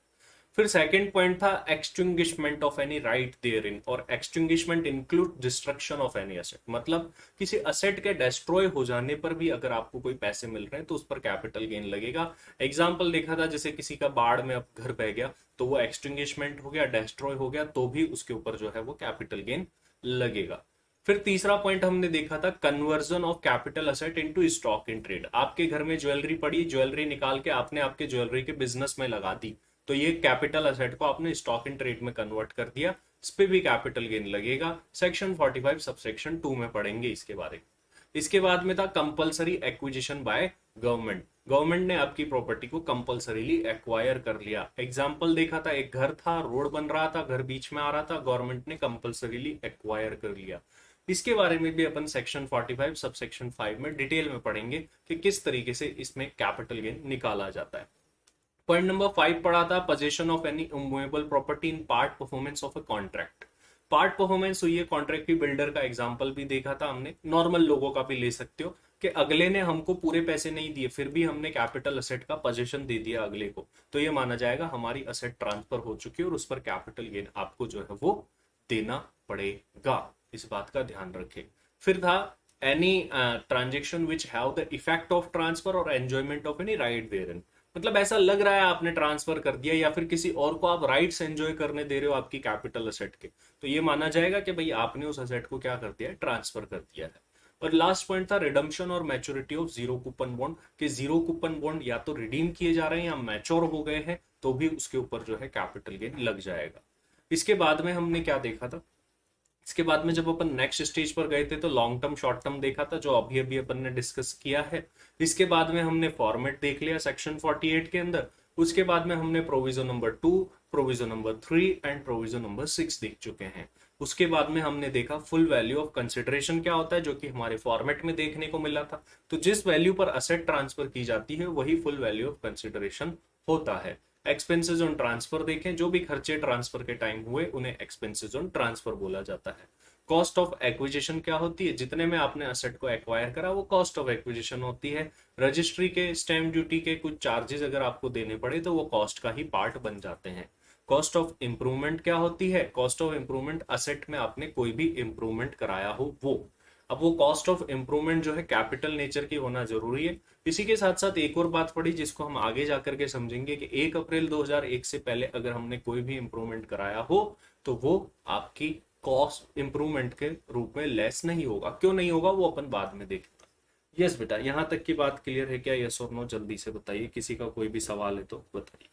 फिर सेकंड पॉइंट था extinguishment of any right there in, और extinguishment include destruction of any asset, मतलब किसी असेट के डिस्ट्रॉय हो जाने पर भी अगर आपको कोई पैसे मिल रहे हैं तो उस पर कैपिटल गेन लगेगा। एग्जाम्पल देखा था, जैसे किसी का बाढ़ में अब घर बह गया तो वो एक्सटिंग्विशमेंट हो गया, डिस्ट्रॉय हो गया, तो भी उसके ऊपर जो है वो कैपिटल गेन लगेगा। फिर तीसरा पॉइंट हमने देखा था conversion of capital asset into stock in trade. आपके घर में ज्वेलरी पड़ी, ज्वेलरी निकाल के आपने आपके ज्वेलरी के बिजनेस में लगा दी, तो ये कैपिटल असेट को आपने स्टॉक इन ट्रेड में कन्वर्ट कर दिया, इस पे भी कैपिटल गेन लगेगा। सेक्शन 45 सबसेक्शन 2 में पढ़ेंगे इसके बारे में। इसके बाद में था compulsory acquisition by government. Government ने आपकी प्रॉपर्टी को कंपलसरीली एक्वायर कर लिया। एग्जाम्पल देखा था, एक घर था, रोड बन रहा था, घर बीच में आ रहा था, गवर्नमेंट ने कंपलसरीली एक्वायर कर लिया। इसके बारे में भी अपन सेक्शन 45 सब सेक्शन 5 में डिटेल में पढ़ेंगे कि किस तरीके से इसमें कैपिटल गेन निकाला जाता है। पॉइंट नंबर 5 पढ़ा था position of any immovable property in part performance of a contract. Part performance हुई है कॉन्ट्रैक्ट की, बिल्डर का एग्जांपल भी देखा था हमने, नॉर्मल लोगों का भी ले सकते हो कि अगले ने हमको पूरे पैसे नहीं दिए फिर भी हमने कैपिटल असेट का पोजीशन दे दिया अगले को, तो ये माना जाएगा हमारी असेट ट्रांसफर हो चुकी है और उस पर कैपिटल गेन आपको जो है वो देना पड़ेगा, इस बात का ध्यान रखें। फिर था any transaction which have the effect of transfer और एंजॉयमेंट ऑफ एनी राइट देयरइन, मतलब ऐसा लग रहा है आपने ट्रांसफर कर दिया या फिर किसी और को आप राइट्स एंजॉय करने दे रहे हो आपकी कैपिटल असेट के, तो ये माना जाएगा कि भाई आपने उस असेट को क्या कर दिया है, ट्रांसफर कर दिया है। और लास्ट पॉइंट था रिडम्पशन और maturity of zero coupon bond, कि जीरो कूपन बॉन्ड या तो रिडीम किए जा रहे हैं या मैच्योर हो गए हैं तो भी उसके ऊपर जो है कैपिटल गेन लग जाएगा। इसके बाद में हमने क्या देखा था, इसके बाद में जब अपन नेक्स्ट स्टेज पर गए थे तो लॉन्ग टर्म शॉर्ट टर्म देखा था जो अभी अभी अपन ने डिस्कस किया है। इसके बाद में हमने फॉर्मेट देख लिया सेक्शन 48 के अंदर। उसके बाद में हमने provision number 2, provision number 3 and provision number 6 देख चुके हैं। उसके बाद में हमने देखा फुल वैल्यू ऑफ कंसिडरेशन क्या होता है, जो कि हमारे फॉर्मेट में देखने को मिला था। तो जिस वैल्यू पर असेट ट्रांसफर की जाती है वही फुल वैल्यू ऑफ कंसिडरेशन होता है। एक्सपेंसेस ऑन ट्रांसफर देखें, जो भी खर्चे ट्रांसफर के टाइम हुए उन्हें एक्सपेंसेस ऑन ट्रांसफर बोला जाता है। कॉस्ट ऑफ एक्विजिशन क्या होती है, जितने में आपने असेट को एक्वायर करा वो कॉस्ट ऑफ एक्विजिशन होती है। रजिस्ट्री के, स्टैम्प ड्यूटी के कुछ चार्जेस अगर आपको देने पड़े तो वो कॉस्ट का ही पार्ट बन जाते हैं। कॉस्ट ऑफ इंप्रूवमेंट क्या होती है, कॉस्ट ऑफ इंप्रूवमेंट असेट में आपने कोई भी इंप्रूवमेंट कराया हो वो। अब वो कॉस्ट ऑफ इंप्रूवमेंट जो है कैपिटल नेचर की होना जरूरी है। इसी के साथ साथ एक और बात पड़ी जिसको हम आगे जाकर के समझेंगे कि 1 अप्रैल 2001 से पहले अगर हमने कोई भी इंप्रूवमेंट कराया हो तो वो आपकी कॉस्ट इंप्रूवमेंट के रूप में लेस नहीं होगा। क्यों नहीं होगा वो अपन बाद में देखेंगे। यस बेटा, यहां तक की बात क्लियर है क्या? यस और नो जल्दी से बताइए, किसी का कोई भी सवाल है तो बताइए।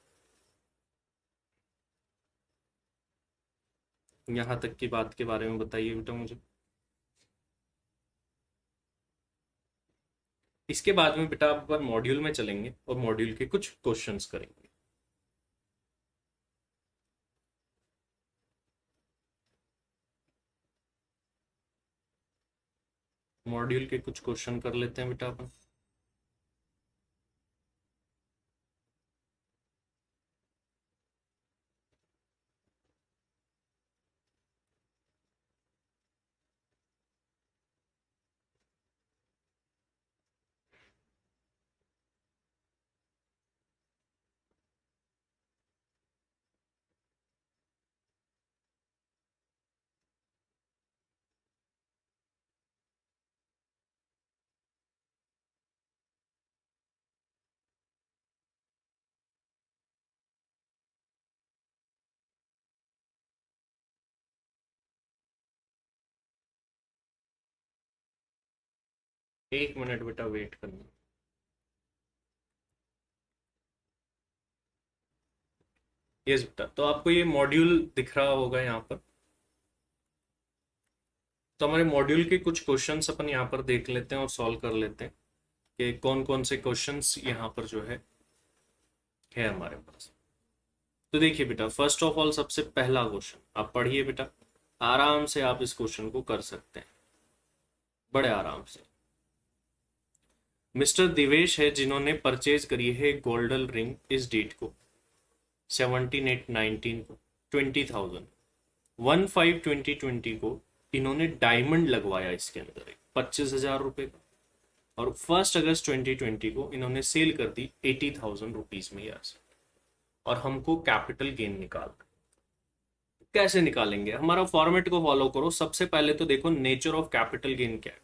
यहां तक की बात के बारे में बताइए बेटा मुझे। इसके बाद में बेटा अपन मॉड्यूल में चलेंगे और मॉड्यूल के कुछ क्वेश्चंस करेंगे। मॉड्यूल के कुछ क्वेश्चन कर लेते हैं बेटा अपन। एक मिनट बेटा वेट करना। यस बेटा, तो आपको ये मॉड्यूल दिख रहा होगा यहाँ पर। तो हमारे मॉड्यूल के कुछ क्वेश्चंस अपन यहाँ पर देख लेते हैं और सॉल्व कर लेते हैं कि कौन कौन से क्वेश्चंस यहाँ पर जो है हमारे पास। तो देखिए बेटा, फर्स्ट ऑफ ऑल सबसे पहला क्वेश्चन आप पढ़िए बेटा, आराम से आप इस क्वेश्चन को कर सकते हैं बड़े आराम से। मिस्टर दिवेश है जिन्होंने परचेज करी है गोल्डन रिंग इस डेट को 17/8/19 को 20,000। 1/5/2020 को इन्होंने डायमंड लगवाया इसके अंदर 25,000 रुपए का, और 1 अगस्त 2020 को इन्होंने सेल कर दी 80,000 रुपीज में यार। और हमको कैपिटल गेन निकालना है। कैसे निकालेंगे? हमारा फॉर्मेट को फॉलो करो। सबसे पहले तो देखो नेचर ऑफ कैपिटल गेन क्या है।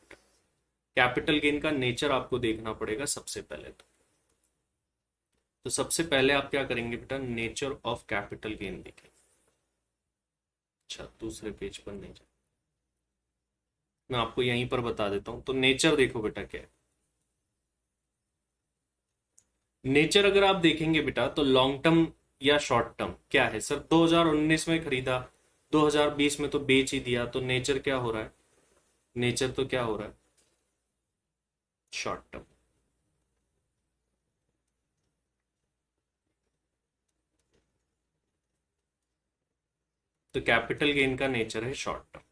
कैपिटल गेन का नेचर आपको देखना पड़ेगा सबसे पहले तो सबसे पहले आप क्या करेंगे बेटा, नेचर ऑफ कैपिटल गेन देखें। अच्छा, दूसरे पेज पर नहीं जाए, मैं आपको यहीं पर बता देता हूं। तो नेचर देखो बेटा क्या है। नेचर अगर आप देखेंगे बेटा तो लॉन्ग टर्म या शॉर्ट टर्म क्या है। सर 2019 में खरीदा, 2020 में तो बेच ही दिया, तो नेचर क्या हो रहा है? नेचर तो क्या हो रहा है? Short term. तो कैपिटल गेन का नेचर है शॉर्ट टर्म।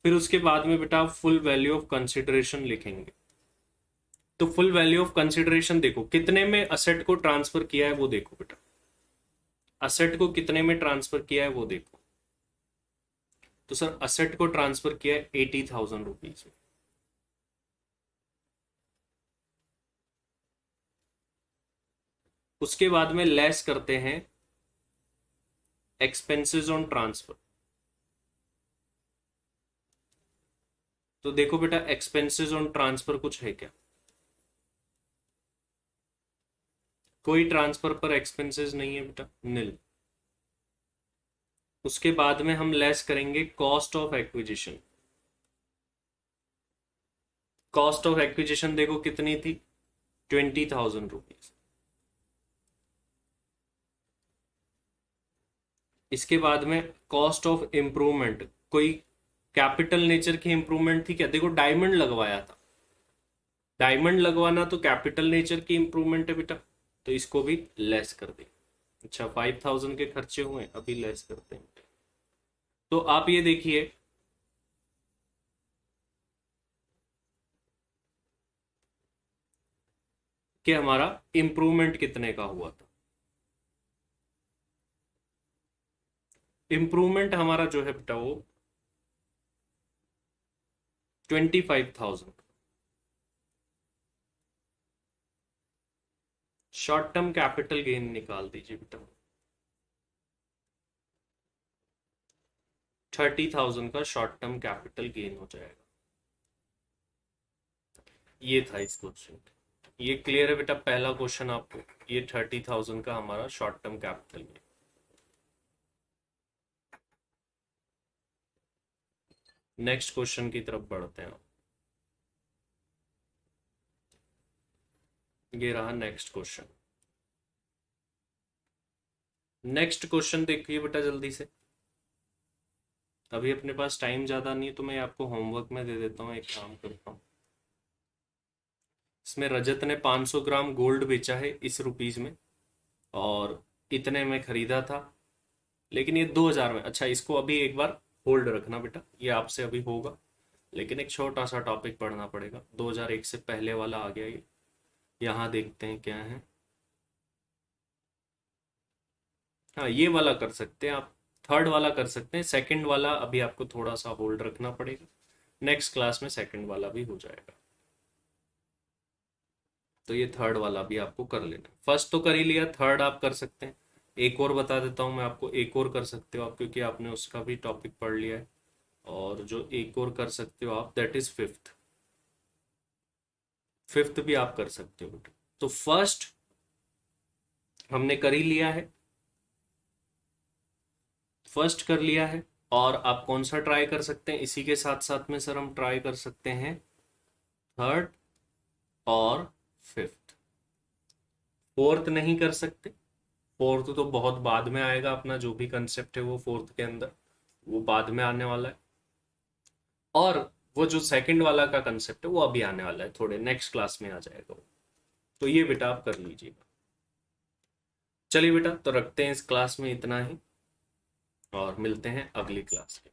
फिर उसके बाद में बेटा फुल वैल्यू ऑफ कंसिडरेशन लिखेंगे। तो फुल वैल्यू ऑफ कंसिडरेशन देखो कितने में असेट को ट्रांसफर किया है वो देखो बेटा। असेट को कितने में ट्रांसफर किया है वो देखो। तो सर असेट को ट्रांसफर किया है 80,000 रुपीज में। उसके बाद में लेस करते हैं एक्सपेंसेस ऑन ट्रांसफर। तो देखो बेटा एक्सपेंसेस ऑन ट्रांसफर कुछ है क्या? कोई ट्रांसफर पर एक्सपेंसेस नहीं है बेटा, नील। उसके बाद में हम लेस करेंगे cost of acquisition. Cost of acquisition देखो कितनी थी, 20,000 रुपीज। इसके बाद में कॉस्ट ऑफ इंप्रूवमेंट, कोई कैपिटल नेचर की इंप्रूवमेंट थी क्या? देखो डायमंड लगवाया था, डायमंड लगवाना तो कैपिटल नेचर की इंप्रूवमेंट है बेटा, तो इसको भी लेस कर दें। अच्छा 5,000 के खर्चे हुए, अभी लेस करते हैं। तो आप ये देखिए कि हमारा इंप्रूवमेंट कितने का हुआ था। इंप्रूवमेंट हमारा जो है बेटा वो 25,000। शॉर्ट टर्म कैपिटल गेन निकाल दीजिए बेटा, 30,000 का शॉर्ट टर्म कैपिटल गेन हो जाएगा। ये था इस क्वेश्चन। ये क्लियर है बेटा पहला क्वेश्चन आपको? ये 30,000 का हमारा short term capital gain. Next question की तरफ बढ़ते हैं। ये रहा नेक्स्ट क्वेश्चन। नेक्स्ट क्वेश्चन देखिए बेटा जल्दी से, अभी अपने पास टाइम ज्यादा नहीं है तो मैं आपको होमवर्क में दे देता हूँ। एक काम करता हूँ, इसमें रजत ने 500 ग्राम गोल्ड बेचा है इस रुपीज में और इतने में खरीदा था, लेकिन ये 2000 में। अच्छा इसको अभी एक बार होल्ड रखना बेटा, ये आपसे अभी होगा, लेकिन एक छोटा सा टॉपिक पढ़ना पड़ेगा। 2001 से पहले वाला आ गया ये, यहाँ देखते हैं क्या है। हाँ ये वाला कर सकते हैं आप, थर्ड वाला कर सकते हैं, सेकंड वाला अभी आपको थोड़ा सा होल्ड रखना पड़ेगा। नेक्स्ट क्लास में सेकंड वाला भी हो जाएगा, तो ये थर्ड वाला भी आपको कर लेना। फर्स्ट तो कर ही लिया, थर्ड आप कर सकते हैं। एक और बता देता हूँ मैं आपको, एक और कर सकते हो आप क्योंकि आपने उसका भी टॉपिक पढ़ लिया है। और जो एक और कर सकते हो आप दैट इज फिफ्थ। फिफ्थ भी आप कर सकते हो बेटा। तो फर्स्ट हमने कर ही लिया है, फर्स्ट कर लिया है। और आप कौन सा ट्राई कर सकते हैं इसी के साथ साथ में? सर हम ट्राई कर सकते हैं थर्ड और फिफ्थ। फोर्थ नहीं कर सकते, फोर्थ तो बहुत बाद में आएगा, अपना जो भी कंसेप्ट है वो फोर्थ के अंदर वो बाद में आने वाला है। और वो जो सेकंड वाला का कंसेप्ट है वो अभी आने वाला है, थोड़े नेक्स्ट क्लास में आ जाएगा वो। तो ये बेटा आप कर लीजिएगा। चलिए बेटा तो रखते हैं इस क्लास में इतना ही, और मिलते हैं अगली क्लास में।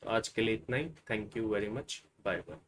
तो आज के लिए इतना ही, thank you very much, bye bye.